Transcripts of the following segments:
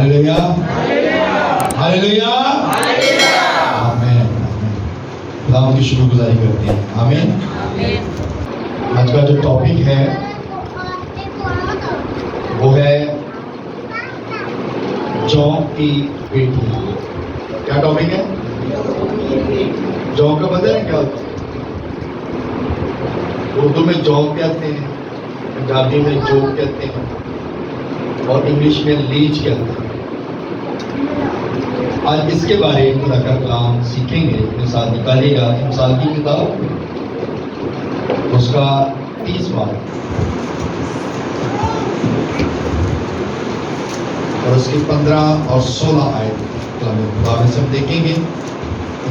Hallelujah hallelujah آمین۔ خدا کی شکر گزاری کرتے ہیں، آمین۔ آج کا جو ٹاپک ہے وہ ہے جونگ کی بیٹی۔ کیا ٹاپک ہے؟ جونگ کا پتہ ہے کیا ہوتا ہے؟ اردو میں جونگ کہتے ہیں، پنجابی میں جوگ کہتے ہیں اور انگلش میں لیچ کہتے ہیں۔ آج اس کے بارے میں خدا کا کلام سیکھیں گے۔ مثال نکالیے گا مثال کی کتاب اس کا 30 باب اور اس کی 15 اور 16 آیت کلام خدا میں سب دیکھیں گے۔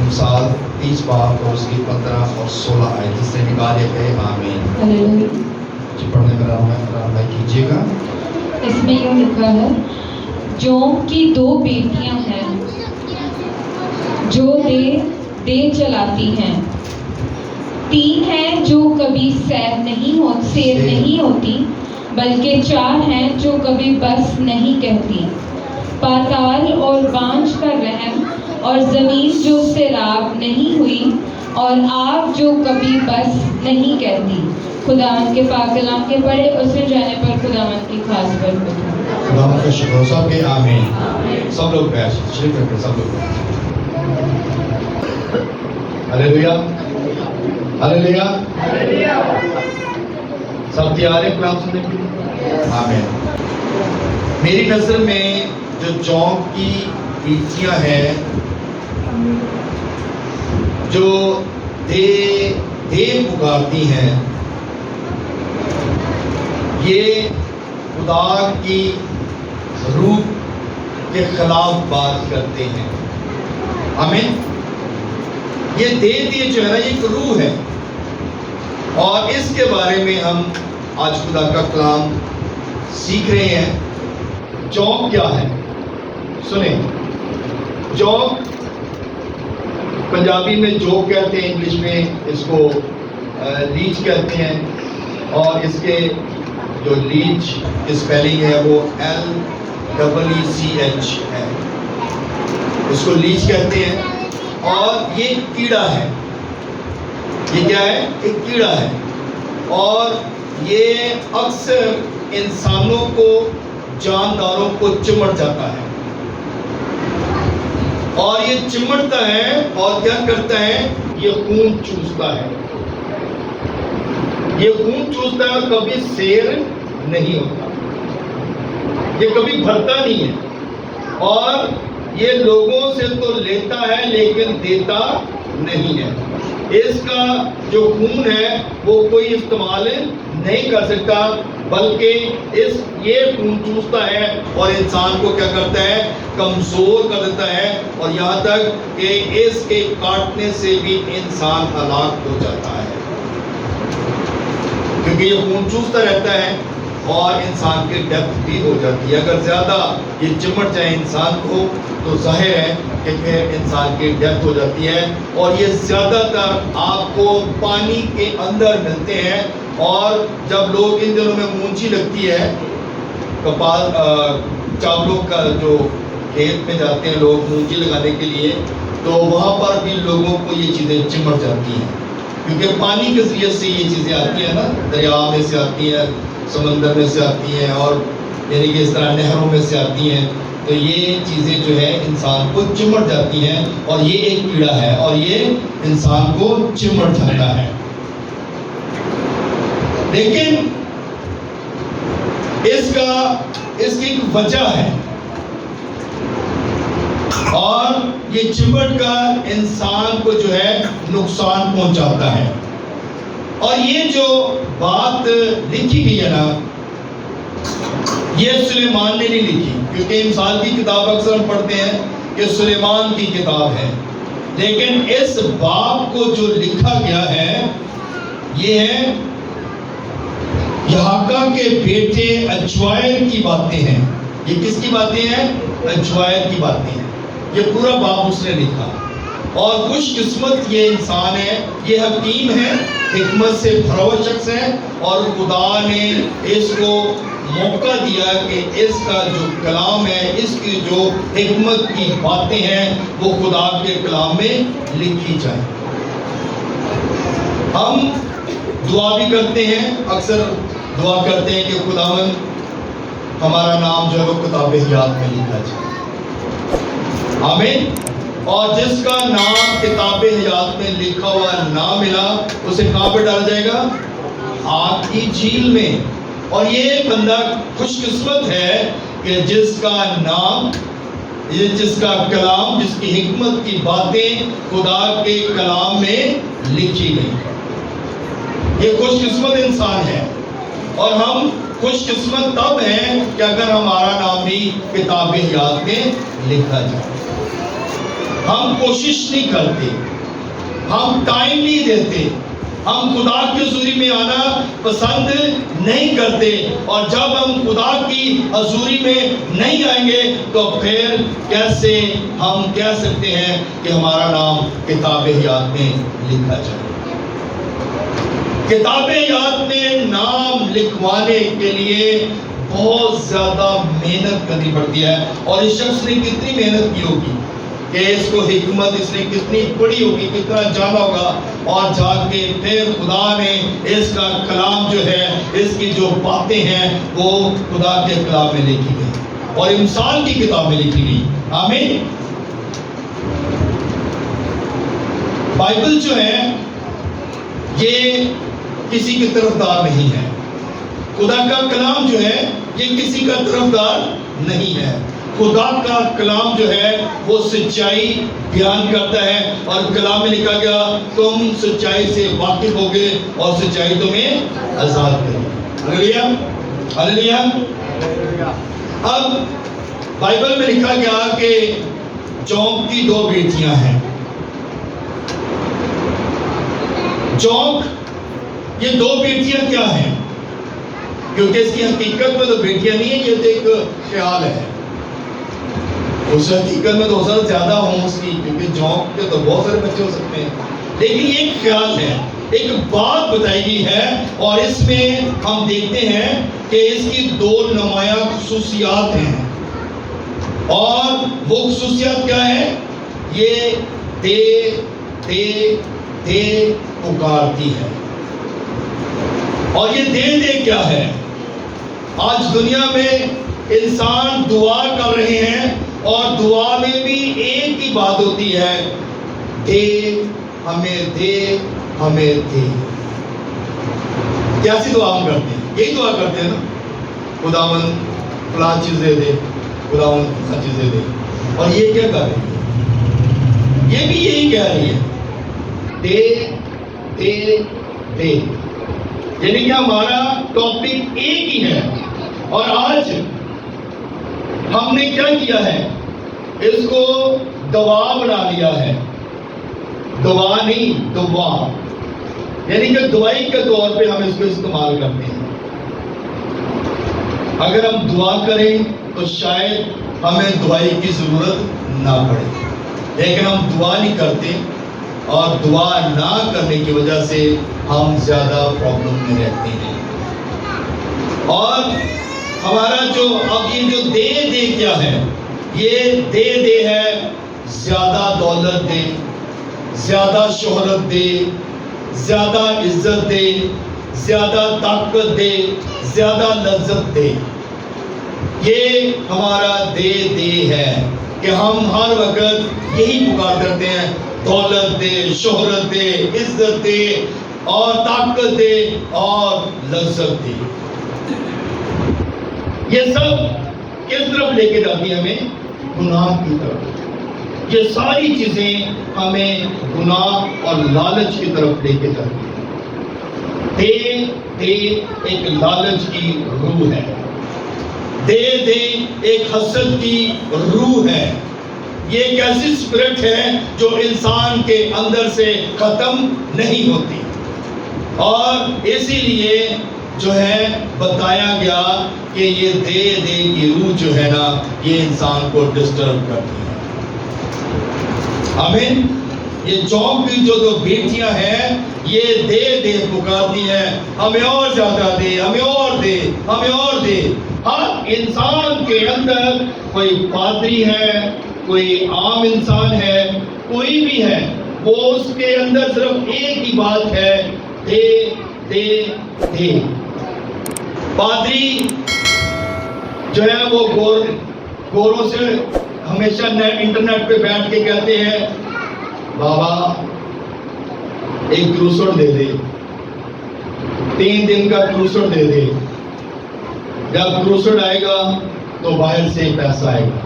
مثال 30 باب اور اس کی 15 اور 16 آیت جس سے نکالے گئے، آمین۔ جی پڑھنے میں رہنمائی کیجیے گا۔ اس میں یوں لکھا ہے، جونگ کی 2 بیٹیاں ہیں جو دے چلاتی ہیں، 3 ہیں جو کبھی سیر نہیں ہوتی، بلکہ 4 ہیں جو کبھی بس نہیں کہتی۔ پاتال اور بانجھ کا رحم اور زمین جو سیراب نہیں ہوئی اور آگ جو کبھی بس نہیں کہتی۔ خداوند کے پاک کلام کے پڑھے اور سن جانے پر خداوند کی خاص برکت ہو۔ خداوند کا شکر سب کے، آمین۔ سب لوگ بیٹھ شریف رکھیں، سب لوگ بیٹھ۔ Hallelujah hallelujah. سب تیار ہیں کلام سننے کے لیے؟ آمین۔ میری نظر میں جو جونگ کی بیٹیاں ہیں جو دے پکارتی ہیں، یہ خدا کی روح کے خلاف بات کرتے ہیں، آمین۔ یہ دے جو ہے نا، یہ ایک روح ہے اور اس کے بارے میں ہم آج خدا کا کلام سیکھ رہے ہیں۔ جونگ کیا ہے؟ سنیں، جونگ پنجابی میں جوگ کہتے ہیں، انگلش میں اس کو لیچ کہتے ہیں اور اس کے جو لیچ کی سپیلنگ ہے وہ LEECH ہے، اس کو لیچ کہتے ہیں۔ اور یہ کیڑا ہے، یہ کیا ہے؟ ایک کیڑا ہے اور یہ اکثر انسانوں کو، جانداروں کو چمٹ جاتا ہے اور یہ چمٹتا ہے اور کیا کرتا ہے؟ یہ خون چوستا ہے، یہ خون چوستا ہے اور کبھی سیر نہیں ہوتا، یہ کبھی بھرتا نہیں ہے اور یہ لوگوں سے تو لیتا ہے لیکن دیتا نہیں ہے۔ اس کا جو خون ہے وہ کوئی استعمال نہیں کر سکتا، بلکہ یہ خون چوستا ہے اور انسان کو کیا کرتا ہے؟ کمزور کر دیتا ہے اور یہاں تک کہ اس کے کاٹنے سے بھی انسان ہلاک ہو جاتا ہے، کیونکہ یہ خون چوستا رہتا ہے اور انسان کی ڈیتھ بھی ہو جاتی ہے۔ اگر زیادہ یہ چمٹ جائے انسان کو تو ظاہر ہے کہ پھر انسان کی ڈیتھ ہو جاتی ہے۔ اور یہ زیادہ تر آپ کو پانی کے اندر ملتے ہیں اور جب لوگ ان دنوں میں مونچھی لگتی ہے، چاولوں کا جو کھیت میں جاتے ہیں لوگ مونچھی لگانے کے لیے، تو وہاں پر بھی لوگوں کو یہ چیزیں چمٹ جاتی ہیں، کیونکہ پانی کے ذریعے سے یہ چیزیں آتی ہیں نا، دریا میں سے آتی ہیں، سمندر میں سے آتی ہیں اور یعنی کہ اس طرح نہروں میں سے آتی ہیں، تو یہ چیزیں جو ہے انسان کو چمٹ جاتی ہیں اور یہ ایک کیڑا ہے اور یہ انسان کو چمٹ جاتا ہے۔ لیکن اس کی ایک وجہ ہے اور یہ چمٹ کر انسان کو جو ہے نقصان پہنچاتا ہے۔ اور یہ جو بات لکھی گئی ہے نا، یہ سلیمان نے نہیں لکھی، کیونکہ مثال کی کتاب اکثر ہم پڑھتے ہیں کہ سلیمان کی کتاب ہے، لیکن اس باب کو جو لکھا گیا ہے یہ ہے یحاقہ کے بیٹے اجوائل کی باتیں ہیں۔ یہ کس کی باتیں ہیں؟ اجوائل کی باتیں ہیں۔ یہ پورا باب اس نے لکھا اور خوش قسمت یہ انسان ہے، یہ حکیم ہے، حکمت سے بھرا ہوا شخص ہے، اور خدا نے اس کو موقع دیا کہ اس کا جو کلام ہے، اس کی جو حکمت کی باتیں ہیں، وہ خدا کے کلام میں لکھی جائیں۔ ہم دعا بھی کرتے ہیں، اکثر دعا کرتے ہیں کہ خداوند ہمارا نام جو ہے وہ کتاب حیات میں لکھا جائے، آمین۔ اور جس کا نام کتاب حیات میں لکھا ہوا نہ ملا، اسے کہاں پہ ڈالا جائے گا؟ آگ کی جھیل میں۔ اور یہ بندہ خوش قسمت ہے کہ جس کا نام، جس کا کلام، جس کی حکمت کی باتیں خدا کے کلام میں لکھی گئی۔ یہ خوش قسمت انسان ہے، اور ہم خوش قسمت تب ہیں کہ اگر ہمارا نام بھی کتاب حیات میں لکھا جائے۔ ہم کوشش نہیں کرتے، ہم ٹائم نہیں دیتے، ہم خدا کی حضوری میں آنا پسند نہیں کرتے، اور جب ہم خدا کی حضوری میں نہیں آئیں گے تو پھر کیسے ہم کہہ سکتے ہیں کہ ہمارا نام کتاب حیات میں لکھا جائے؟ کتاب حیات میں نام لکھوانے کے لیے بہت زیادہ محنت کرنی پڑتی ہے، اور اس شخص نے کتنی محنت کی ہوگی کہ اس کو حکمت اس نے کتنی پڑھی ہوگی، کتنا جانا ہوگا، اور جا کے پھر خدا نے اس کا کلام جو ہے، اس کی جو باتیں ہیں وہ خدا کے کلام میں لکھی گئی اور انسان کی کتاب میں لکھی گئی، آمین۔ بائبل جو ہے یہ کسی کی طرفدار نہیں ہے، خدا کا کلام جو ہے یہ کسی کا طرفدار نہیں ہے۔ خدا کا کلام جو ہے وہ سچائی بیان کرتا ہے، اور کلام میں لکھا گیا تم سچائی سے واقف ہوگے اور سچائی تمہیں آزاد کرے گی۔ ہلیلویا، ہلیلویا۔ اب بائبل میں لکھا گیا کہ جونگ کی دو بیٹیاں ہیں۔ جونگ، یہ دو بیٹیاں کیا ہیں؟ کیونکہ اس کی حقیقت میں تو بیٹیاں نہیں ہیں، یہ تو ایک خیال ہے۔ اس حقیقت میں تو ہو سکتا زیادہ ہوں اس کی، کیونکہ جونگ کے تو بہت سارے بچے ہو سکتے ہیں، لیکن یہ ایک خیال ہے، ایک بات بتائی گئی ہے، اور اس میں ہم دیکھتے ہیں کہ اس کی دو نمایاں خصوصیات ہیں، اور وہ خصوصیات کیا ہے؟ یہ دے دے دے پکارتی ہے۔ اور یہ دے دے کیا ہے؟ آج دنیا میں انسان دعا کر رہے ہیں، اور دعا میں بھی ایک ہی بات ہوتی ہے، دے ہمیں دے ہمیں دے۔ کیسی دعا ہم کرتے ہیں؟ یہی دعا کرتے ہیں نا، خداوند فلاں چیزیں دے، خداوند فلاں چیزیں دے۔ اور یہ کیا کر رہی ہے؟ یہ بھی یہی کہہ رہی ہے، دے دے دے۔ یعنی کہ ہمارا ٹاپک ایک ہی ہے، اور آج ہم نے کیا کیا ہے؟ اس کو دوا بنا لیا ہے۔ دوا نہیں، دعا، یعنی کہ دوائی کے طور پہ ہم اس کو استعمال کرتے ہیں۔ اگر ہم دعا کریں تو شاید ہمیں دوائی کی ضرورت نہ پڑے، لیکن ہم دعا نہیں کرتے، اور دعا نہ کرنے کی وجہ سے ہم زیادہ پرابلم میں رہتے ہیں۔ اور ہمارا جو اب یہ جو دے دے کیا ہے؟ یہ دے دے ہے، زیادہ دولت دے، زیادہ شہرت دے، زیادہ عزت دے، زیادہ طاقت دے، زیادہ لذت دے۔ یہ ہمارا دے دے ہے کہ ہم ہر وقت یہی پکار کرتے ہیں، دولت دے، شہرت دے، عزت دے، اور طاقت دے، اور لذت دے۔ یہ سب کس طرف لے کے جاتی ہے؟ ہمیں گناہ کی طرف۔ یہ ساری چیزیں ہمیں گناہ اور لالچ کی طرف لے کے جاتی ہیں۔ دے دے ایک لالچ کی روح ہے، دے دے ایک حسد کی روح ہے۔ یہ ایک ایسی اسپرٹ ہے جو انسان کے اندر سے ختم نہیں ہوتی، اور اسی لیے جو ہے بتایا گیا کہ یہ دے دے کی روح جو ہے نا، یہ انسان کو ڈسٹرب کرتی ہے، آمین۔ یہ جاب کی جو 2 بیٹیاں ہیں یہ دے پکارتی ہیں، ہمیں اور زیادہ دے، ہمیں اور دے، ہمیں اور دے۔ ہر انسان کے اندر کوئی پادری ہے، کوئی عام انسان ہے، کوئی بھی ہے، وہ اس کے اندر صرف ایک ہی بات ہے، دے دے دے۔ پادری جو ہے وہ گوروں سے ہمیشہ انٹرنیٹ پہ بیٹھ کے کہتے ہیں، بابا ایک کروسر دے دے، 3 دن کا کروسر دے دے، جب کروسر آئے گا تو باہر سے پیسہ آئے گا،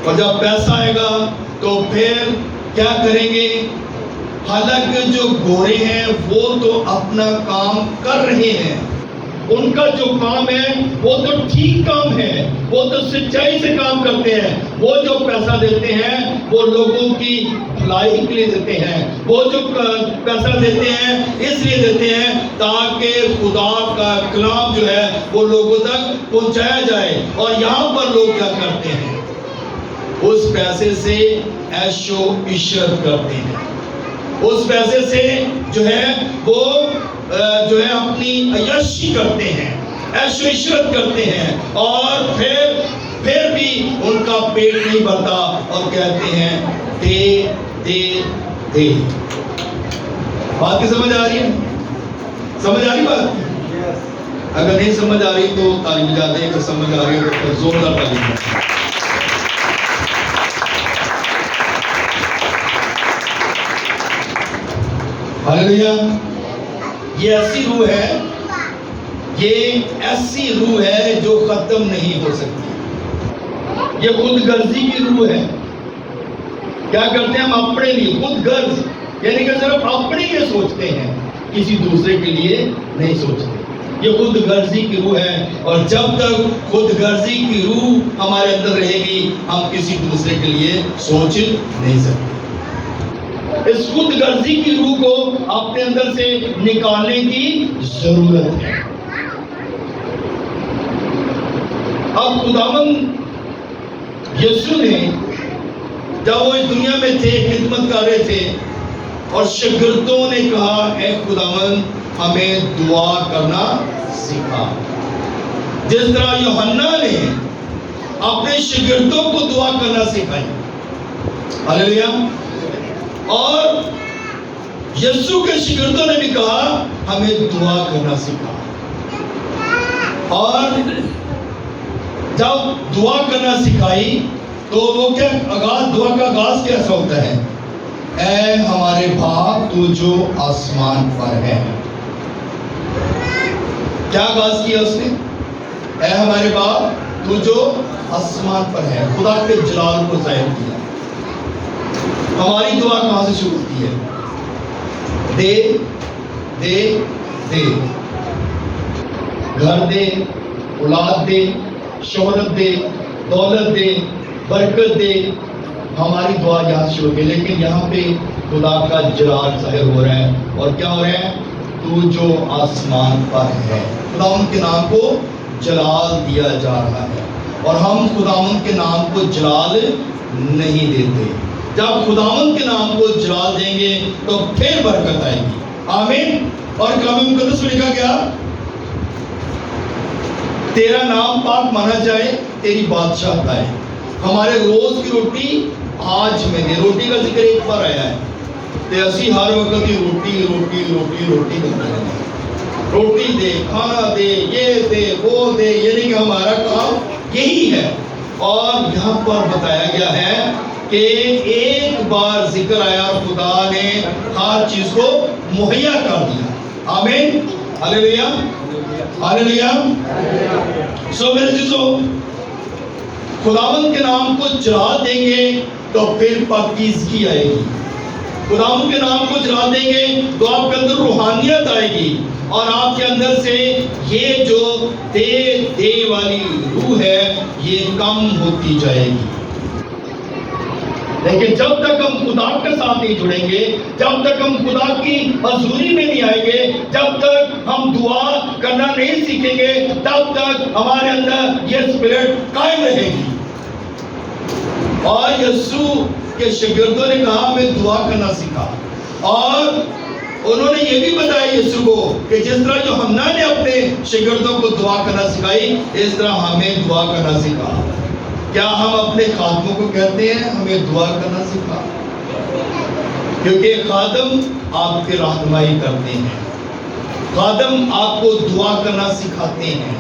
اور جب پیسہ آئے گا تو پھر کیا کریں گے؟ حالانکہ جو گورے ہیں وہ تو اپنا کام کر رہے ہیں، ان کا جو کام ہے وہ تو ٹھیک کام ہے، وہ تو سچائی سے کام کرتے ہیں، وہ جو پیسہ دیتے ہیں وہ لوگوں کی بھلائی کے لیے دیتے ہیں، وہ جو پیسہ دیتے ہیں اس لیے دیتے ہیں تاکہ خدا کا کلام جو ہے وہ لوگوں تک پہنچایا جائے۔ اور یہاں پر لوگ کیا کرتے ہیں؟ اس پیسے سے عیش و عشرت کرتے ہیں، اس پیسے سے جو ہے وہ جو ہے اپنی عیاشی کرتے ہیں، عیش و عشرت کرتے ہیں، اور پھر بھی ان کا پیٹ نہیں بھرتا اور کہتے ہیں دے دے دے۔ بات کی سمجھ آ رہی ہے؟ سمجھ آ رہی بات؟ اگر نہیں سمجھ آ رہی تو تعلیم جاتے ہیں، اگر سمجھ آ رہی ہے تو زوردار تعلیم جاتے ہیں۔ ہاللیلویا۔ یہ ایسی روح ہے، یہ ایسی روح ہے جو ختم نہیں ہو سکتی۔ یہ خود غرضی کی روح ہے۔ کیا کرتے ہیں ہم؟ اپنے لیے خود غرض، یعنی کہ صرف اپنے لیے سوچتے ہیں، کسی دوسرے کے لیے نہیں سوچتے۔ یہ خود غرضی کی روح ہے، اور جب تک خود غرضی کی روح ہمارے اندر رہے گی ہم کسی دوسرے کے لیے سوچ نہیں سکتے۔ اس خود غرضی کی روح کو اپنے اندر سے نکالنے کی ضرورت ہے۔ اب خداوند یسوع نے جب وہ اس دنیا میں تھے، خدمت کر رہے تھے، اور شاگردوں نے کہا اے خداوند ہمیں دعا کرنا سکھا، جس طرح یوحنا نے اپنے شاگردوں کو دعا کرنا سکھائی۔ ہاللیلویا۔ اور یسوع کے شاگردوں نے بھی کہا ہمیں دعا کرنا سکھا، اور جب دعا کرنا سکھائی تو وہ کیا دعا کا آغاز کیسا ہوتا ہے؟ اے ہمارے باپ تو جو آسمان پر ہے۔ کیا آغاز کیا اس نے؟ اے ہمارے باپ تو جو آسمان پر ہے، خدا کے جلال کو ظاہر کیا۔ ہماری دعا کہاں سے شروع ہوتی ہے؟ دے دے دے، گھر دے، اولاد دے، شہرت دے، دولت دے، برکت دے، ہماری دعا یہاں سے شروع ہوتی ہے۔ لیکن یہاں پہ خدا کا جلال ظاہر ہو رہا ہے، اور کیا ہو رہا ہے؟ تو جو آسمان پر ہے۔ خداوند کے نام کو جلال دیا جا رہا ہے، اور ہم خداوند کے نام کو جلال نہیں دیتے۔ جب خداوند کے نام کو جلال دیں گے تو پھر برکت آئے گی۔ آمین۔ اور کلام مقدس میں لکھا گیا تیرا نام پاک مانا جائے، تیری بادشاہت آئے، ہمارے روز کی روٹی آج میں دے۔ روٹی کا ذکر ایک بار آیا ہے، تے اسی ہر وقت کی روٹی روٹی روٹی روٹی کرتے ہیں، روٹی دے، کھانا دے، یہ دے، وہ دے، یعنی کہ ہمارا کام یہی ہے۔ اور یہاں پر بتایا گیا ہے کہ ایک بار ذکر آیا اور خدا نے ہر چیز کو مہیا کر دیا۔ آمین۔ ہاللیلویا، ہاللیلویا۔ سو میرے چیزوں، خداوند کے نام کو جلا دیں گے تو پھر پاکیزگی آئے گی۔ خداوند کے نام کو جلا دیں گے تو آپ کے اندر روحانیت آئے گی، اور آپ کے اندر سے یہ جو دے والی روح ہے یہ کم ہوتی جائے گی۔ لیکن جب تک ہم خدا کے ساتھ نہیں جڑیں گے، جب تک ہم خدا کی حضوری میں نہیں آئیں گے، جب تک ہم دعا کرنا نہیں سیکھیں گے، تب تک ہمارے اندر یہ اسپرٹ قائم رہے گی۔ اور یسوع کے شاگردوں نے کہا ہمیں دعا کرنا سکھا، اور انہوں نے یہ بھی بتایا یسوع کو کہ جس طرح یوحنا نے اپنے شاگردوں کو دعا کرنا سکھائی، اس طرح ہمیں دعا کرنا سکھا۔ کیا ہم اپنے خادموں کو کہتے ہیں ہمیں دعا کرنا سکھا؟ کیونکہ خادم آپ کی رہنمائی کرتے ہیں، خادم آپ کو دعا کرنا سکھاتے ہیں،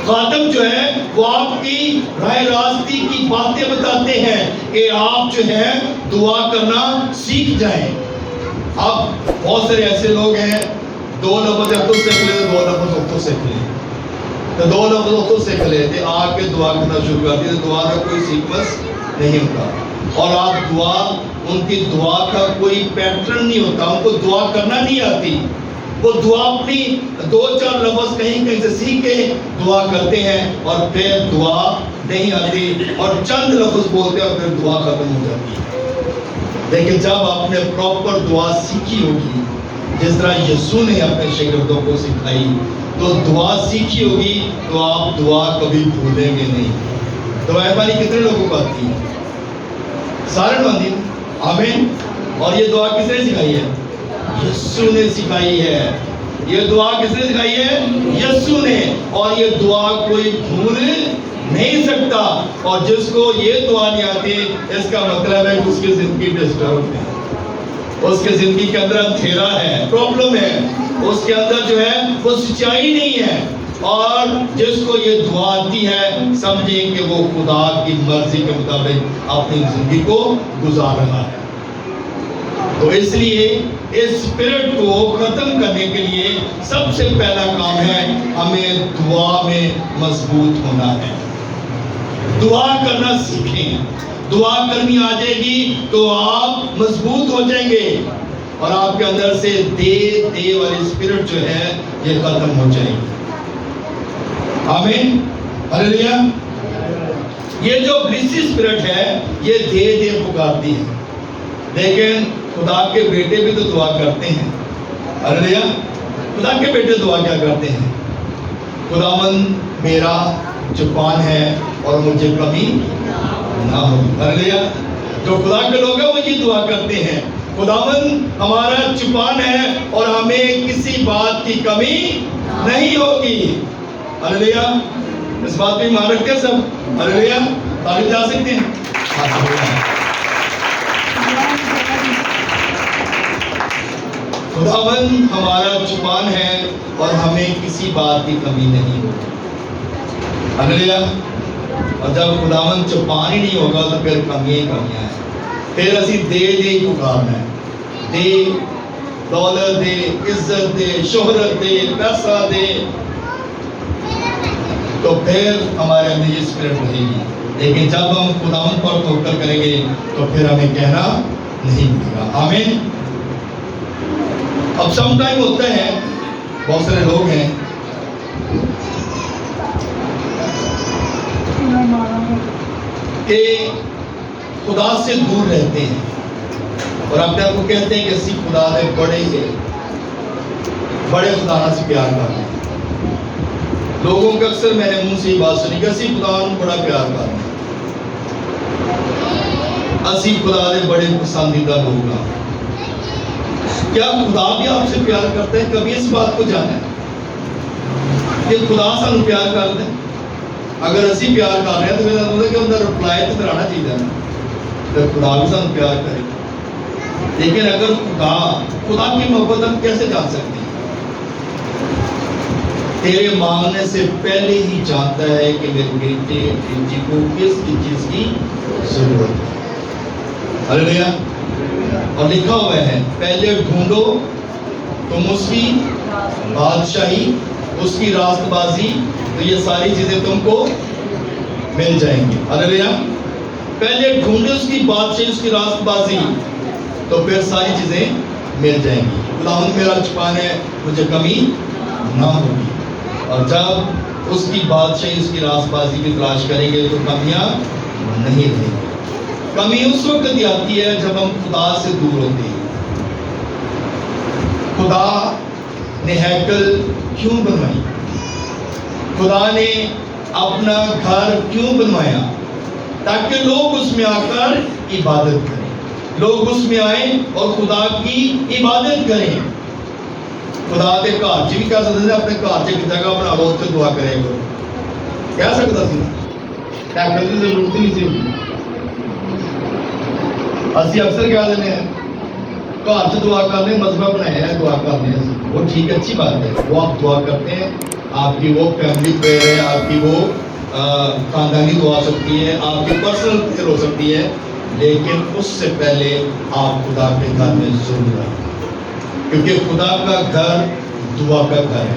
خادم جو ہے وہ آپ کی راہ راستی کی باتیں بتاتے ہیں کہ آپ جو ہے دعا کرنا سیکھ جائیں۔ اب بہت سارے ایسے لوگ ہیں 2 لفظ اردو سیکھ لے، 2 لفظ اردو سیکھ لے، تو 2 لفظ اردو سیکھ لیتے آ کے دعا کرنا شروع کر دیتے، دعا کا کوئی سیکوینس نہیں ہوتا، اور آپ دعا، ان کی دعا کا کوئی پیٹرن نہیں ہوتا، ان کو دعا کرنا نہیں آتی، وہ دعا اپنی 2-4 لفظ کہیں کہیں سے سیکھ کے دعا کرتے ہیں، اور پھر دعا نہیں آتی اور چند لفظ بولتے ہیں اور پھر دعا ختم ہو جاتی ہے۔ لیکن جب آپ نے پراپر دعا سیکھی ہوگی، جس طرح یسوع نے اپنے شاگردوں کو سکھائی، تو دعا سیکھی ہوگی تو آپ دعا کبھی بھولیں گے نہیں۔ دعا ہماری کتنے لوگوں کو آتی ہے؟ سارے باندھی، آمین۔ اور یہ دعا کس نے سکھائی ہے؟ یسوع نے سکھائی ہے۔ یہ دعا کس نے سکھائی ہے؟ یسوع نے۔ اور یہ دعا کوئی بھول نہیں سکتا، اور جس کو یہ دعا نہیں آتی، اس کا مطلب ہے کہ اس کی زندگی ڈسٹرب ہے، اس کے زندگی کے اندر اندھیرا ہے، پرابلم ہے، اس کے اندر جو ہے وہ سچائی نہیں ہے۔ اور جس کو یہ دعا آتی ہے، سمجھیں کہ وہ خدا کی مرضی کے مطابق اپنی زندگی کو گزار رہا ہے۔ تو اس لیے اس اسپرٹ کو ختم کرنے کے لیے سب سے پہلا کام ہے ہمیں دعا میں مضبوط ہونا ہے۔ دعا کرنا سیکھیں، دعا کرنی آ جائے گی تو آپ مضبوط ہو جائیں گے، اور آپ کے اندر سے دے والی اسپرٹ جو ہے یہ ختم ہو جائے گی۔ آمین، ہلیلویا۔ یہ جو بلیسی اسپرٹ ہے یہ دے پکارتی ہے، لیکن خدا کے بیٹے بھی تو دعا کرتے ہیں۔ ہلیلویا۔ خدا کے بیٹے دعا کیا کرتے ہیں؟ خداوند میرا چوپان ہے اور مجھے کمی نہ ہو۔ ہلیلویا۔ جو خدا کے لوگ ہیں وہ یہ دعا کرتے ہیں، خداوند ہمارا چوپان ہے اور ہمیں کسی بات کی کمی نہیں ہوگی۔ ہلیلویا۔ اس بات پہ مان رکھتے ہیں سب؟ ہلیلویا۔ تعریف جا سکتے ہیں؟ خداوند ہمارا چوپان ہے اور ہمیں کسی بات کی کمی نہیں ہوگی۔ ہلیلویا۔ اور جب خداوند چوپان ہی نہیں ہوگا تو پھر کمیاں ہی کمیاں ہیں، پھر اسی دے ہی پکارنا ہے، دے، دولت دے، عزت دے، شہرت دے، پیسہ دے، تو پھر ہمارے اندر یہ اسپرٹ رہے گی۔ لیکن جب ہم خداوند پر توکل کریں گے تو پھر ہمیں کہنا نہیں ملے گا۔ آمین۔ اب سم ٹائم ہوتا ہے، بہت سارے لوگ ہیں کہ خدا سے دور رہتے ہیں اور اپنے آپ کو کہتے ہیں کہ اسی خدا نے بڑے خدا سے پیار کرتے ہیں۔ لوگوں کے اکثر میں نے منہ سے یہ بات سنی کہ اسی خدا نے بڑا پیار کرتے ہیں، اسی خدا نے بڑے پسندیدہ لوگ ہیں۔ کیا خدا بھی آپ سے پیار کرتے ہیں؟ کبھی اس بات کو جانا ہے کہ خدا سانو پیار کرتے ہیں؟ اگر اسی پیار کر رہے ہیں تو میرا مطلب کہ اندر رپلائی تو کرانا چاہیے نا، پھر خدا بھی سانو پیار کرے۔ لیکن اگر خدا کی محبت ہم کیسے جان سکتے ہیں؟ تیرے مانگنے سے پہلے ہی جانتا ہے کہ میرے بیٹے بیٹی کو کس چیز کی ضرورت ہے۔ ہلیلویا۔ اور لکھا ہوا ہے پہلے ڈھونڈو تم اس کی بادشاہی، اس کی راست بازی، تو یہ ساری چیزیں تم کو مل جائیں گی۔ ہلیلویا۔ پہلے ڈھونڈو اس کی بادشاہی، اس کی راست بازی، تو پھر ساری چیزیں مل جائیں گی۔ خداوند میرا چوپان ہے، مجھے کمی نہ ہوگی۔ اور جب اس کی بادشاہی، اس کی راست بازی کی تلاش کریں گے تو کمیاں نہیں رہیں گی۔ کمی اس وقت ہی آتی ہے جب ہم خدا سے دور ہوتے ہیں۔ خدا نے ہیکل کیوں بنوائی؟ خدا نے اپنا گھر کیوں بنوایا؟ تاکہ لوگ اس میں آ کر عبادت کریں، لوگ اس میں آئیں اور خدا کی عبادت کریں۔ خدا دے گھر بھی کہہ سکتے اپنے گھر چ جگہ بنا لو، اتنے دعا کرے کرو، کہہ سکتا سی، ٹیکل کی ضرورت نہیں سی ہوتی۔ اسی اکثر کہہ دینے ہیں گھر چ دعا کرنے، مذہب بنایا ہے دعا کرنے، وہ ٹھیک ہے، اچھی بات ہے، وہ آپ دعا کرتے ہیں، آپ کی وہ فیملی پریئر ہے، آپ کی وہ خاندانی دعا ہو سکتی ہے، آپ کی پرسنل پریئر ہو سکتی ہے، لیکن اس سے پہلے آپ خدا کے گھر میں ضرور آئیں، کیونکہ خدا کا گھر دعا کا گھر ہے،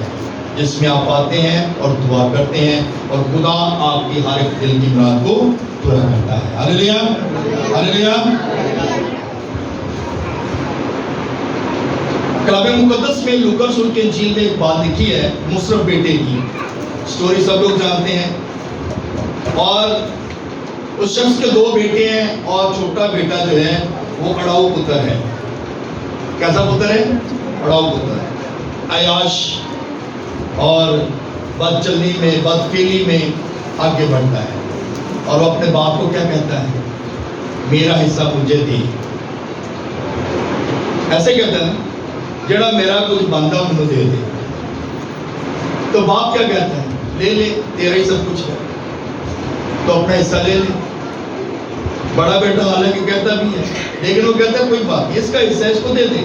جس میں آپ آتے ہیں اور دعا کرتے ہیں اور خدا آپ کی ہر ایک دل کی مراد کو پورا کرتا ہے۔ ہاللیلویا، ہاللیلویا۔ کتاب مقدس میں لوکا رسول کی انجیل میں ایک بات لکھی ہے مصرف بیٹے کی، سٹوری سب لوگ جانتے ہیں، اور اس شخص کے دو بیٹے ہیں اور چھوٹا بیٹا جو ہے وہ اڑاؤ پتر ہے۔ کیسا پتر ہے؟ اڑاؤ پتر ہے، عیاش اور بد چلنی میں، بد فعلی میں آگے بڑھتا ہے، اور وہ اپنے باپ کو کیا کہتا ہے؟ میرا حصہ مجھے دے۔ ایسے کہتا ہے جڑا میرا کچھ بندہ مجھے دے دے۔ تو باپ کیا کہتا ہے؟ لے لے، تیرا ہی سب کچھ ہے، تو اپنا حصہ لے لے۔ بڑا بیٹا حالانکہ کہتا بھی ہے، لیکن وہ کہتا ہے کوئی بات نہیں، اس کا حصہ اس کو دے دے۔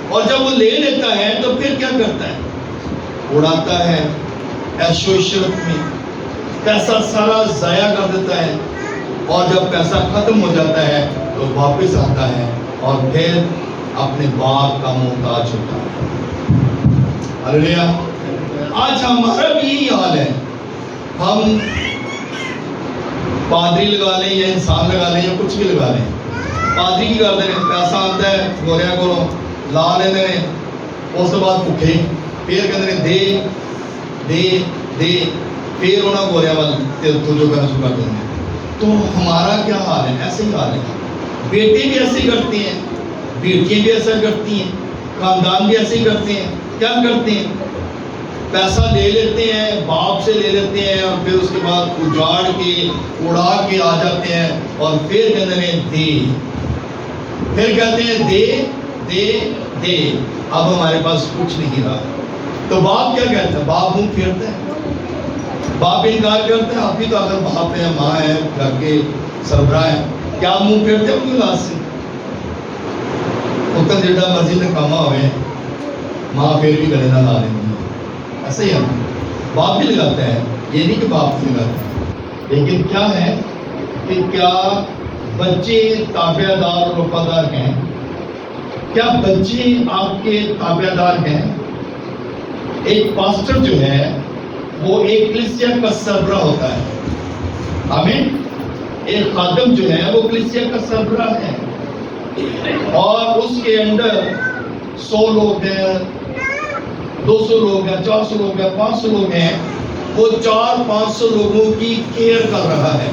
اور جب وہ لے لیتا ہے تو پھر کیا کرتا ہے؟ اڑاتا ہے، عیش و عشرت میں پیسہ سارا ضائع کر دیتا ہے، اور جب پیسہ ختم ہو جاتا ہے تو واپس آتا ہے اور پھر اپنے باپ کا محتاج ہوتا ہے۔ ہاللیلویا۔ آج ہمارا بھی یہی حال ہے، ہم پادری لگا لیں یا انسان لگا لیں یا کچھ بھی لگا لیں، پادری کی کرتے ہیں، پیسہ آتا ہے گوریا کو لا لیتے ہیں، اس کے بعد بھوکے، پھر کہتے ہیں دے دے دے، پھر انہیں گوریا والے جو کرنا شروع کر دیں۔ تو ہمارا کیا حال ہے؟ ایسے ہی حال ہے، بیٹے بھی ایسے ہی کرتے ہیں، بیٹیاں بھی ایسا کرتی ہیں، خاندان بھی ایسے ہی کرتے ہیں۔ کیا کرتے ہیں؟ پیسہ لے لیتے ہیں، باپ سے لے لیتے ہیں، اور پھر اس کے بعد اجاڑ کے اڑا کے آ جاتے ہیں، اور پھر کہتے ہیں دے، پھر کہتے ہیں دے دے دے، اب ہمارے پاس کچھ نہیں رہا۔ تو باپ کیا کہتا ہے؟ باپ منہ پھیرتا ہے، باپ انکار کرتا ہے، آپ بھی تو اگر باپ ہے، ماں ہے، گھر کے سربراہ ہے، کیا منہ پھیرتے ہیں اپنی اولاد سے؟ پتر جڑا مرضی نے کاما ہوئے، ماں پھر بھی گلے نہ لا لیں گی، ایسا ہی ہے۔ باپ بھی لگاتا ہے، یہ نہیں کہ باپ بھی لگاتا ہے، لیکن کیا ہے کہ کیا بچے تابع دار اور وفادار ہیں؟ کیا بچے آپ کے تابع دار ہیں؟ ایک پاسٹر جو ہے وہ ایک کلیسیا کا سربراہ ہوتا ہے، آمین۔ ایک خادم جو ہے وہ کلیسیا کا سربراہ ہے، اور اس کے انڈر 100 لوگ ہیں، 200 لوگ ہیں، 400 لوگ ہیں، 500 لوگ ہیں، وہ 400-500 لوگوں کی کیئر کر رہا ہے،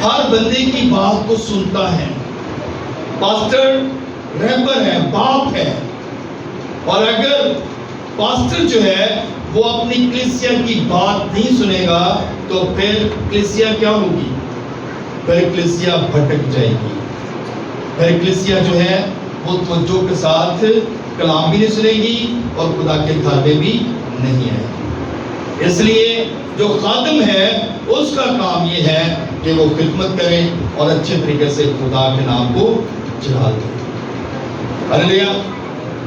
ہر بندے کی بات کو سنتا ہے۔ پاسٹر رہبر ہے، باپ ہے، اور اگر پاسٹر جو ہے وہ اپنی کلیسیا کی بات نہیں سنے گا تو پھر کلیسیا کیا ہوگی؟ پھر کلیسیا بھٹک جائے گی، پھر کلیسیا جو ہے وہ توجہ کے ساتھ کلام بھی نہیں سنے گی اور خدا کے گھر میں بھی نہیں آئے گی۔ اس لیے جو خادم ہے اس کا کام یہ ہے کہ وہ خدمت کرے اور اچھے طریقے سے خدا کے نام کو چلا دے۔ ہاللیلویا۔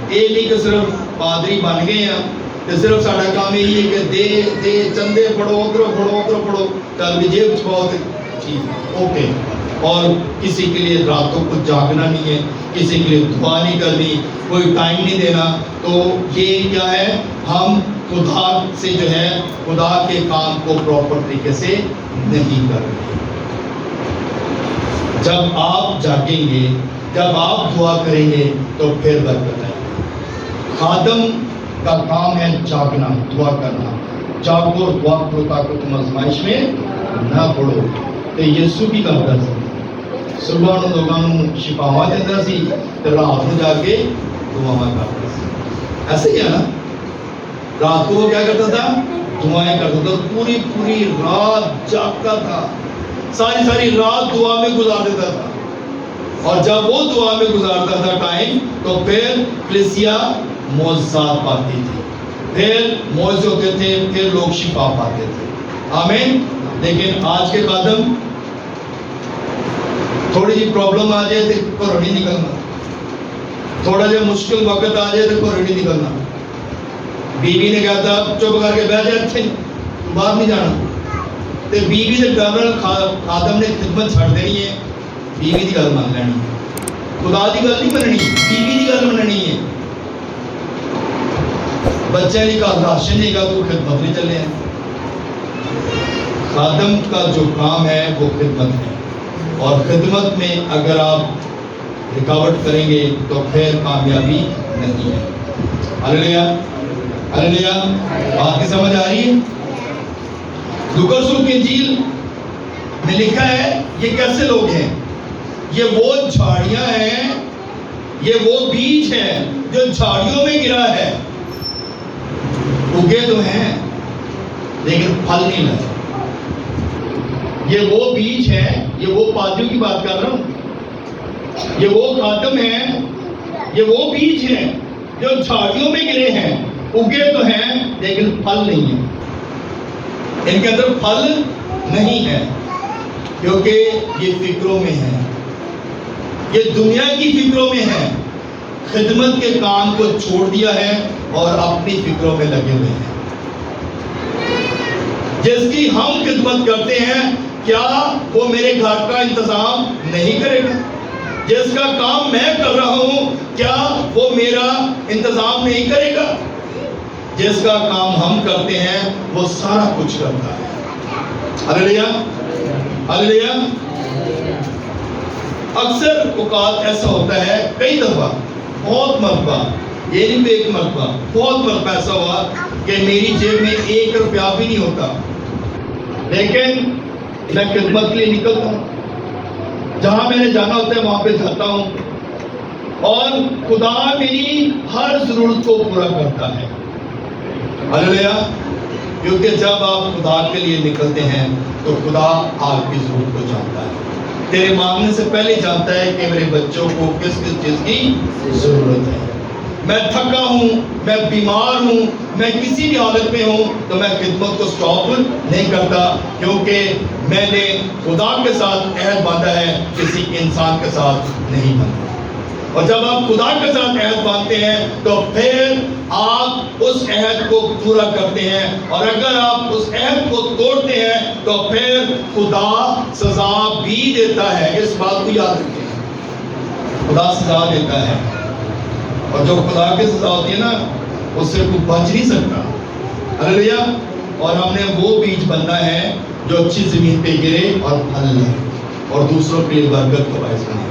یہ نہیں کہ صرف پادری بن گئے ہیں تو صرف سارا کام یہی ہے کہ دے دے چندے پڑھو، ادھر پڑھو، کل بھی جیب چھپاؤ، ٹھیک اوکے، اور کسی کے لیے راتوں کو جاگنا نہیں ہے، کسی کے لیے دعا نہیں کرنی، کوئی ٹائم نہیں دینا، تو یہ کیا ہے؟ ہم خدا سے جو ہے خدا کے کام کو پراپر طریقے سے نہیں کر رہے۔ جب آپ جاگیں گے، جب آپ دعا کریں گے تو پھر برکت آئے گی۔ خادم کا کام ہے جاگنا، دعا کرنا، جاگو اور دعا کرو تاکہ تم آزمائش میں نہ پڑو۔ تو یسوع بھی کرتا سی، صبح نو لوگوں شفاواں دیتا سی تو رات کو جا کے دعاواں کرتا سی۔ ایسے ہی ہے نا، رات کو وہ کیا کرتا تھا؟ دعائیں کرتا تھا، پوری رات جاگتا تھا، ساری ساری رات دعا میں گزار دیتا تھا، اور جب وہ دعا میں گزارتا تھا ٹائم، تو پھر کلیسیا معجزات پاتی تھی، پھر معجزے ہوتے تھے، پھر لوگ شفا پاتے تھے۔ آمین۔ لیکن آج کے خادم تھوڑی سی پرابلم آ جائے تو گھروں نہیں نکلنا، تھوڑا جا مشکل وقت آ جائے تو گھروں نہیں نکلنا۔ بیوی نے کہا تھا چپ کر کے بیٹھ جائے، اچھے باہر نہیں جانا، تو بیوی نے ڈر خادم نے خدمت چھڑ دینی ہے، بیوی کی گل مان لینی، خدا کی گل نہیں مننی، بیوی کی گل مننی ہے۔ بچے کی گھر راشن نہیں گا تو خدمت نہیں چلے ہیں۔ خادم کا جو کام ہے وہ خدمت ہے، اور خدمت میں اگر آپ رکاوٹ کریں گے تو پھر کامیابی نہیں ہے۔ ہلیلویا، ہلیلویا، بات کی سمجھ آ رہی ہے؟ لوکا رسول کی انجیل میں لکھا ہے یہ کیسے لوگ ہیں؟ یہ وہ جھاڑیاں ہیں، یہ وہ بیج ہے جو جھاڑیوں میں گرا ہے، اگے تو ہیں لیکن پھل نہیں لگے۔ یہ وہ بیج ہے، یہ وہ پادریوں کی بات کر رہا ہوں، یہ وہ خاتم ہیں، یہ وہ بیج ہیں جو جھاڑیوں میں گرے ہیں، اگے تو ہیں لیکن پھل نہیں ہے، ان کے اندر پھل نہیں ہے، کیونکہ یہ فکروں میں ہے، یہ دنیا کی فکروں میں ہے، خدمت کے کام کو چھوڑ دیا ہے اور اپنی فکروں میں لگے ہوئے ہیں۔ جس کی ہم خدمت کرتے ہیں، کیا وہ میرے گھر کا انتظام نہیں کرے گا؟ جس کا کام میں کر رہا ہوں، کیا وہ میرا انتظام نہیں کرے گا؟ جس کا کام ہم کرتے ہیں وہ سارا کچھ کرتا ہے۔ ہلیلویا، ہلیلویا۔ اکثر اوقات ایسا ہوتا ہے، کئی دفعہ، بہت مرتبہ، یہ نہیں ایک مرتبہ، بہت مرتبہ ایسا ہوا کہ میری جیب میں 1 روپیہ بھی نہیں ہوتا، لیکن میں خدمت کے لیے نکلتا ہوں، جہاں میں نے جانا ہوتا ہے وہاں پہ جاتا ہوں، اور خدا میری ہر ضرورت کو پورا کرتا ہے۔ ہلیلویا، کیونکہ جب آپ خدا کے لیے نکلتے ہیں تو خدا آپ کی ضرورت کو جانتا ہے، تیرے مانگنے سے پہلے جانتا ہے کہ میرے بچوں کو کس کس چیز کی ضرورت ہے۔ میں تھکا ہوں، میں بیمار ہوں، میں کسی بھی حالت میں ہوں تو میں خدمت کو سٹاپ نہیں کرتا، کیونکہ میں نے خدا کے ساتھ عہد باندھا ہے، کسی انسان کے ساتھ نہیں باندھا۔ اور جب آپ خدا کے ساتھ عہد باندھتے ہیں تو پھر آپ اس عہد کو پورا کرتے ہیں، اور اگر آپ اس عہد کو توڑتے ہیں تو پھر خدا سزا بھی دیتا ہے۔ اس بات کو یاد رکھیں، خدا سزا دیتا ہے، اور جو خدا کی سزا ہوتی ہے نا، اس سے کوئی بچ نہیں سکتا۔ ہلیلویا۔ اور ہم نے وہ بیج بننا ہے جو اچھی زمین پہ گرے اور پھل لے اور دوسروں کے لیے برکت کا باعث بنے۔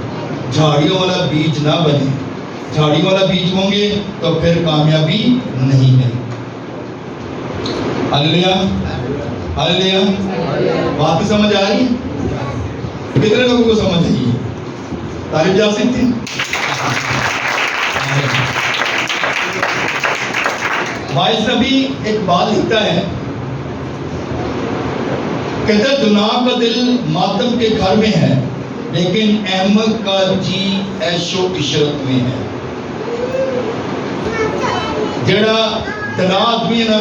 جھاڑیوں والا بیج نہ بنے، جھاڑیوں والا بیج ہوں گے تو پھر کامیابی نہیں ہے۔ ہلیلویا، ہلیلویا۔ بات سمجھ آ رہی ہے؟ کتنے لوگوں کو سمجھ آئی ہے؟ تعریف جا سکتے ہیں؟ وائس نبی ایک بات لکھتا ہے، کہتا ہے گناہ کا دل ماتم کے گھر میں ہے، لیکن احمد کا جی عیش و عشرت میں ہے۔ جڑا دنا آدمی ہے نا،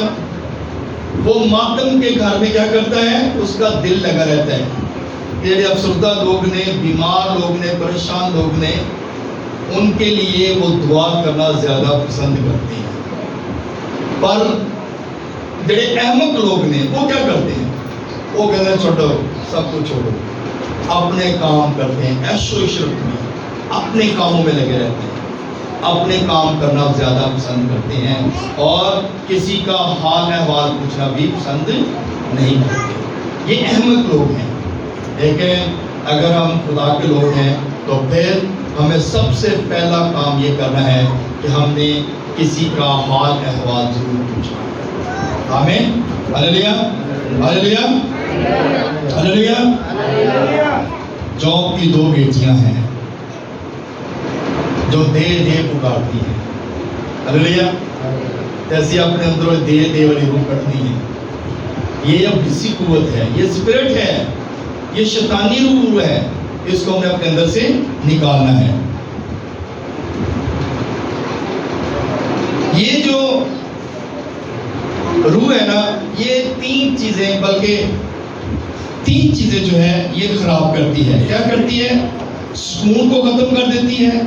وہ ماتم کے گھر میں کیا کرتا ہے؟ اس کا دل لگا رہتا ہے۔ جڑے افسردہ لوگ نے، بیمار لوگ نے، پریشان لوگ نے، ان کے لیے وہ دعا کرنا زیادہ پسند کرتے ہیں۔ پر جڑے احمق لوگ نے، وہ کیا کرتے ہیں؟ وہ کہتے ہیں چھوڑو، سب کچھ چھوڑو، اپنے کام کرتے ہیں، عیش و عشرت میں اپنے کاموں میں لگے رہتے ہیں، اپنے کام کرنا زیادہ پسند کرتے ہیں، اور کسی کا حال احوال پوچھنا بھی پسند نہیں کرتے۔ یہ احمق لوگ ہیں۔ لیکن اگر ہم خدا کے لوگ ہیں تو پھر ہمیں سب سے پہلا کام یہ کرنا ہے کہ ہم نے کسی کا حال احوال ضرور پوچھنا۔ آمین، ہلیلویا، ہلیلویا، ہلیلویا۔ جوب کی 2 بیٹیاں ہیں جو دے پکارتی ہیں، ہلیلویا، جیسے اپنے اندر دے والی روح کٹنی ہے۔ یہ اب کسی قوت ہے، یہ اسپرٹ ہے، یہ شیطانی روح ہے، اس کو ہم نے اپنے اندر سے نکالنا ہے۔ یہ جو روح ہے نا، یہ تین چیزیں، بلکہ تین چیزیں جو ہے یہ خراب کرتی ہے۔ کیا کرتی ہے؟ سکون کو ختم کر دیتی ہے،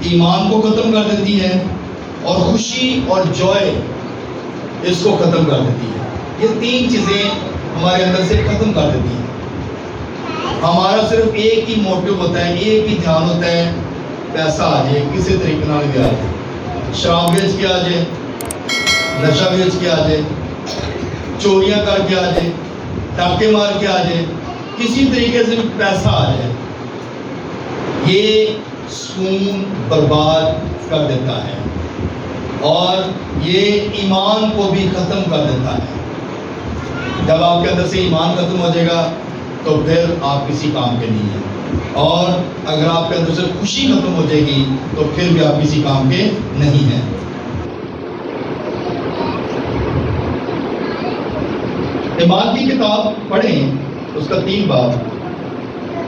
ایمان کو ختم کر دیتی ہے، اور خوشی اور جوائے اس کو ختم کر دیتی ہے۔ یہ تین چیزیں ہمارے اندر سے ختم کر دیتی ہیں۔ ہمارا صرف ایک ہی موٹو ہوتا ہے، ایک ہی دھیان ہوتا ہے، پیسہ آ جائے، کسی طریقے نال بھی آ جائے، شراب بیچ کے آ جائے، نشہ بیچ کے آ جائے، چوریاں کر کے آ جائے، ڈاکے مار کے آ جائے، کسی طریقے سے بھی پیسہ آ جائے، یہ سکون برباد کر دیتا ہے اور یہ ایمان کو بھی ختم کر دیتا ہے۔ جب آپ کے اندر سے ایمان ختم ہو جائے گا تو پھر آپ کسی کام کے نہیں ہیں، اور اگر آپ کے اندر سے خوشی ختم ہو جائے گی تو پھر بھی آپ کسی کام کے نہیں ہیں۔ ایمان کی کتاب پڑھیں، اس کا 3 باب،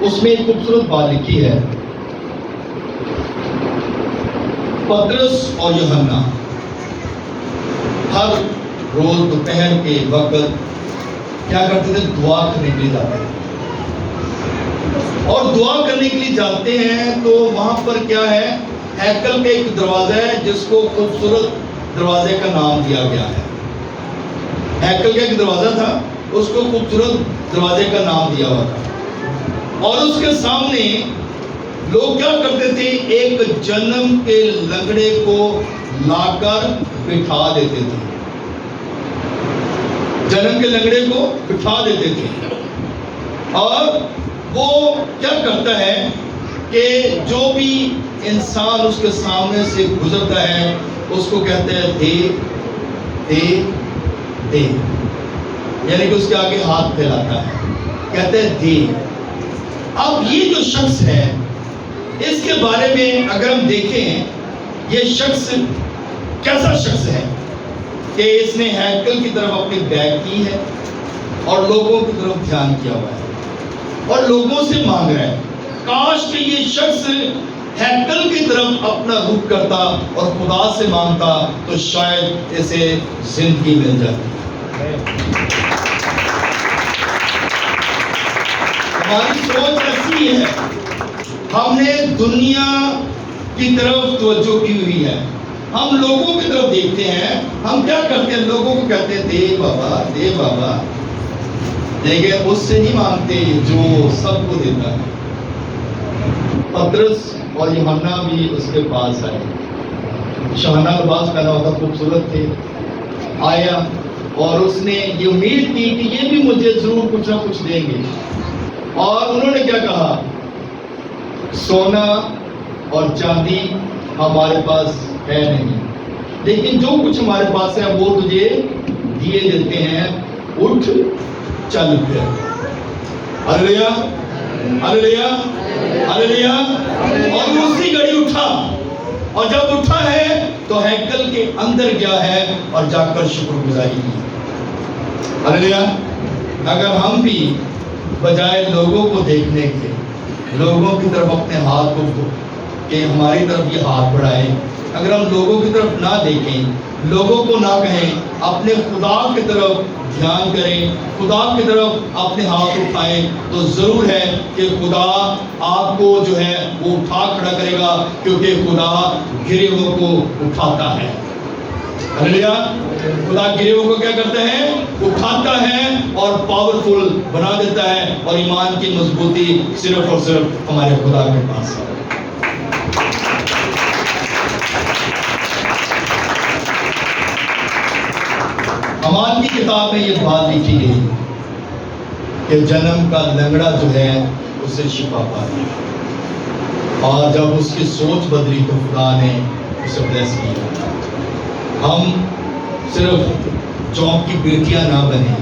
اس میں ایک خوبصورت بات لکھی ہے۔ پطرس اور یوحنا ہر روز دوپہر کے وقت کیا کرتے تھے؟ دعا کرنے کے لیے جاتے تھے، اور دعا کرنے کے لیے جاتے ہیں تو وہاں پر کیا ہے؟ ہیکل کا ایک دروازہ ہے جس کو خوبصورت دروازے کا نام دیا گیا ہے۔ ہیکل کا ایک دروازہ تھا، اس کو خوبصورت دروازے کا نام دیا ہوا تھا، اور اس کے سامنے لوگ کیا کرتے تھے؟ ایک جنم کے لنگڑے کو لا کر بٹھا دیتے تھے، جنم کے لنگڑے کو بٹھا دیتے تھے، اور وہ کیا کرتا ہے کہ جو بھی انسان اس کے سامنے سے گزرتا ہے اس کو کہتے ہیں دے دے دے، یعنی کہ اس کے آگے ہاتھ پھیلاتا ہے، کہتے ہیں دے۔ اب یہ جو شخص ہے، اس کے بارے میں اگر ہم دیکھیں، یہ شخص کیسا شخص ہے کہ اس نے ہیکل کی طرف اپنی بیک کی ہے اور لوگوں کی طرف دھیان کیا ہوا ہے اور لوگوں سے مانگ رہا ہے۔ کاش کہ یہ شخص ہیکل کی طرف اپنا رخ کرتا اور خدا سے مانگتا تو شاید اسے زندگی مل جاتی۔ ہماری سوچ ایسی ہے، ہم نے دنیا کی طرف توجہ کی ہوئی ہے، ہم لوگوں کی طرف دیکھتے ہیں، ہم کیا کرتے ہیں؟ لوگوں کو کہتے ہیں دے بابا دے بابا، لیکن اس سے نہیں مانگتے جو سب کو دیتا ہے۔ پطرس اور یوحنا بھی اس کے پاس آئے، شاہانہ لباس پہنا ہوتا، خوبصورت تھے، آیا اور اس نے یہ امید کی کہ یہ بھی مجھے ضرور کچھ نہ کچھ دیں گے، اور انہوں نے کیا کہا؟ سونا اور چاندی ہمارے پاس ہے نہیں، لیکن جو کچھ ہمارے پاس ہے وہ تجھے دیے دیتے ہیں، اٹھ چل پھر۔ ہلیلویا ہلیلویا ہلیلویا۔ اور وہ اسی گھڑی اٹھا، اور جب اٹھا ہے تو ہیکل کے اندر گیا ہے اور جا کر شکر گزاری کی۔ ہلیلویا۔ اگر ہم بھی بجائے لوگوں کو دیکھنے کے، لوگوں کی طرف اپنے ہاتھ کو کہ ہماری طرف یہ ہاتھ بڑھائے، اگر ہم لوگوں کی طرف نہ دیکھیں، لوگوں کو نہ کہیں، اپنے خدا کی طرف دھیان کریں، خدا کی طرف اپنے ہاتھ اٹھائیں، تو ضرور ہے کہ خدا آپ کو جو ہے وہ اٹھا کھڑا کرے گا، کیونکہ خدا گرے ہوئے کو اٹھاتا ہے۔ ہلیلویا۔ خدا گرے ہوئے کو کیا کرتا ہے؟ اٹھاتا ہے اور پاورفل بنا دیتا ہے، اور ایمان کی مضبوطی صرف اور صرف ہمارے خدا کے پاس ہے۔ امان کی کتاب میں یہ بات لکھی گئی کہ جنم کا لنگڑا جو ہے اسے شفا پائی، اور جب اس کی سوچ بدلی تو خدا نے اسے بلیس کیا۔ ہم صرف جاب کی بیٹیاں نہ بنیں،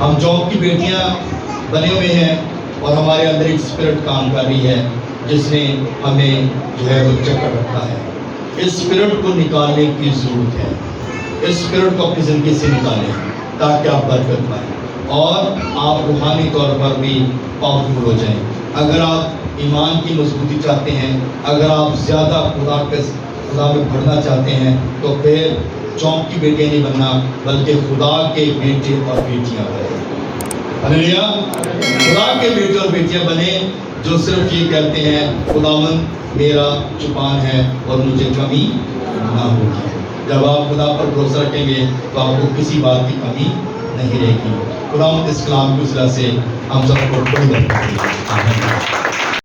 ہم جاب کی بیٹیاں بنے ہوئے ہیں، اور ہمارے اندر ایک اسپرٹ کام کر رہی ہے جس نے ہمیں جو ہے وہ چکر رکھا ہے۔ اس اسپرٹ کو نکالنے کی ضرورت ہے، اس اسپرٹ کو اپنی زندگی سے نکالیں تاکہ آپ برکت پائیں۔ اور آپ روحانی طور پر بھی پاورفل ہو جائیں. اگر آپ ایمان کی مضبوطی چاہتے ہیں، اگر آپ زیادہ خدا میں بڑھنا چاہتے ہیں، تو پھر چونک کی بیٹیاں نہیں بننا بلکہ خدا کے بیٹے اور بیٹیاں بنیں. ہلیلویا. خدا کے بیٹے اور بیٹیاں بنیں جو صرف یہ کہتے ہیں خداوند میرا چوپان ہے اور مجھے کمی نہ ہوگی. جب آپ خدا پر بھروسہ رکھیں گے تو آپ کو کسی بات کی کمی نہیں رہے گی. خداوند اس کلام کی وجہ سے ہم سب کو